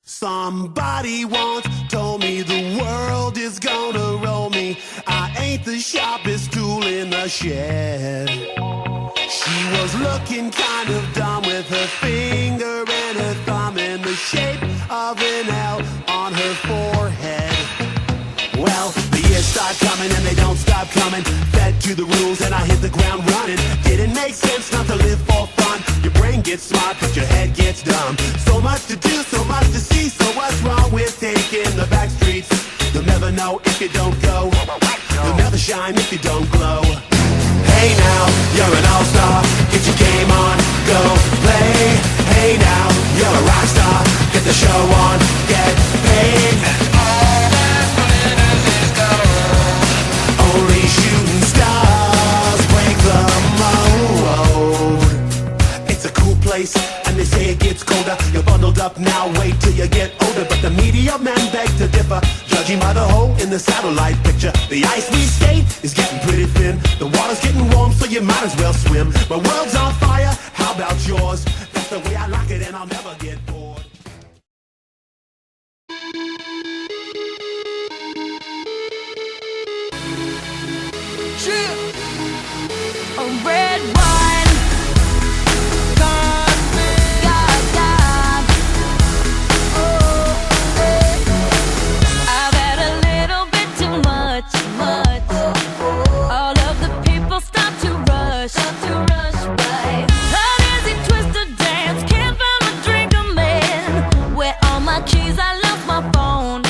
Somebody once told me the world is gonna roll me. I ain't the sharpest tool in the shed. She was looking kind of dumb with her finger and her thumb in the shape of an L on her forehead. Well, the years start coming and they don't stop coming. Fed to the rules and I hit the ground running. Didn't make sense not to live for fun. Your brain gets smart but your head gets dumb. So much to do, so much to see. So what's wrong with taking the back streets? You'll never know if you don't go. You'll never shine if you don't glow. Hey now, you're an all-star. Get your game on, go play. Hey now, you're a rock star. Get the show on, get paid. Only shooting stars break the mold. It's a cool place, and they say it gets colder. You're bundled up now, wait till you get older. But the media men beg to differ, judging by the hole in the satellite picture. The ice we skate is getting pretty thin. The water's getting warm, so you might as well swim. My world's on fire, how about yours? That's the way I like it, and I'll never get bored. A red wine, God, God. Oh, I've had a little bit too much. All of the people start to rush by. Uneasy twist of dance, can't find my drink, I'm in. Where all my keys? I lost my phone.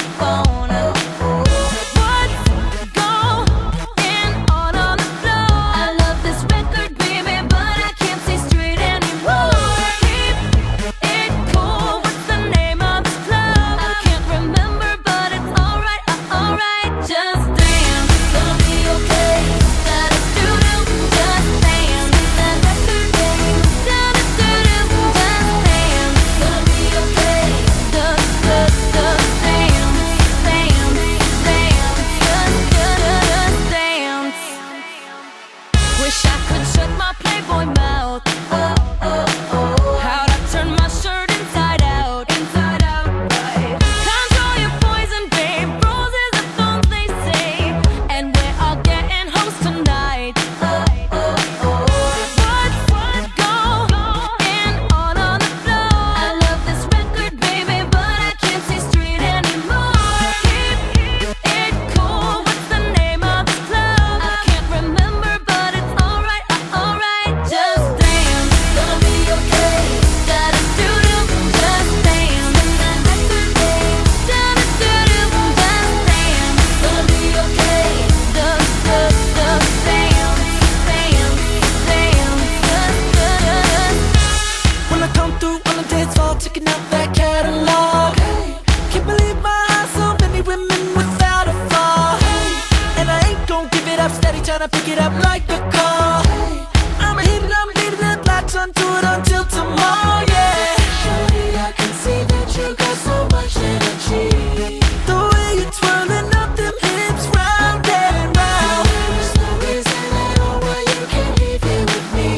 Pick it up like a car. I'ma hit it, I'm leaving it, latch onto it until tomorrow, yeah. Shorty, I can see that you got so much energy. The way you're twirling up them hips round and round. There's no reason at all why you can't leave here with me.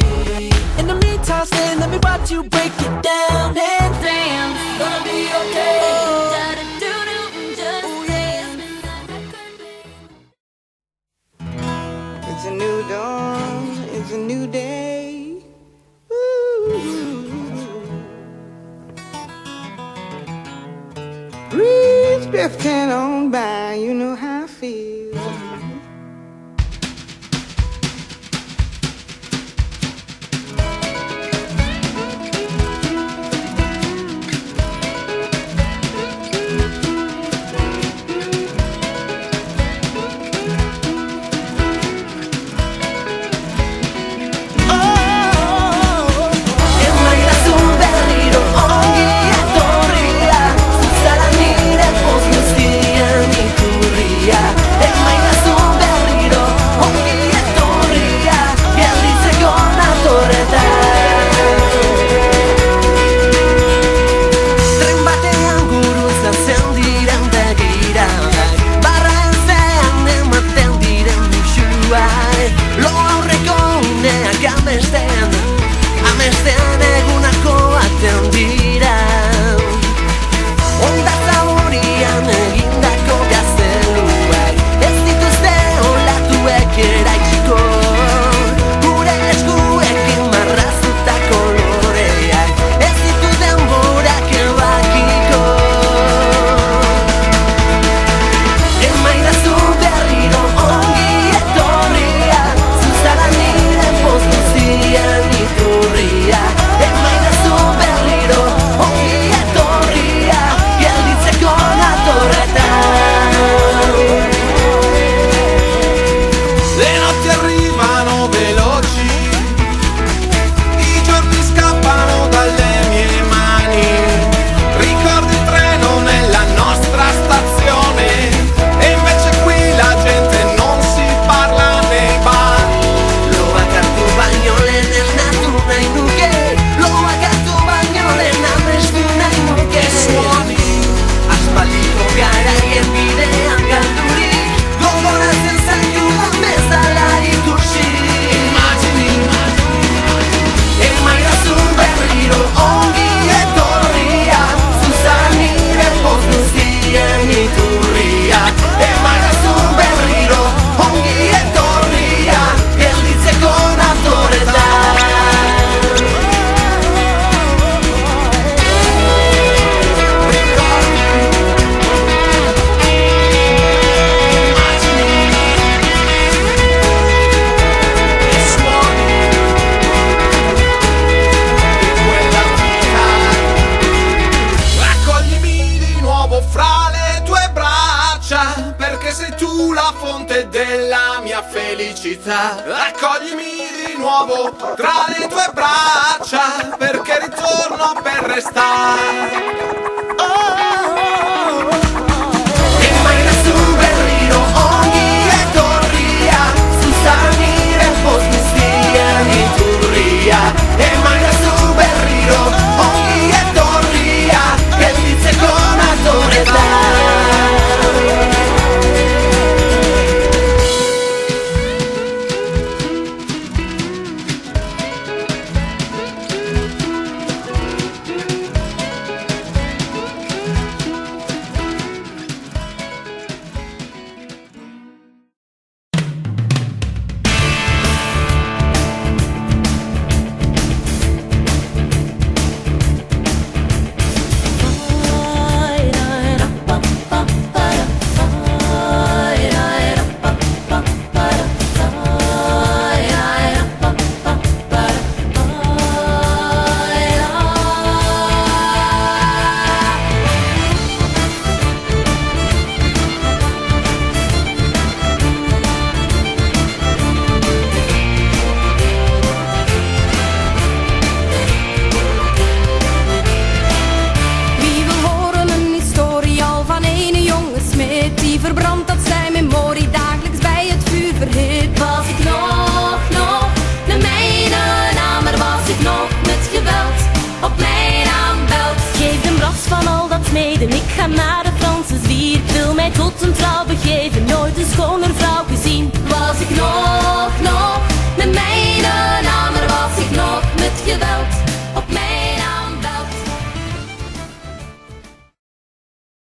In the meantime, stay, let me watch you break it down and dance. Gonna be okay. It's a new dawn, it's a new day. Ooh. Breeze drifting on by, you know how I feel. Salamine, pozno stilja mi kurija. fonte della mia felicità. Accoglimi di nuovo tra le tue braccia, perché ritorno per restare. Verbrand dat zijn memorie dagelijks bij het vuur verhit. Was ik nog de mijne naam, maar was ik nog met geweld op mij aanbelt. Geef hem last van al dat smeden, ik ga naar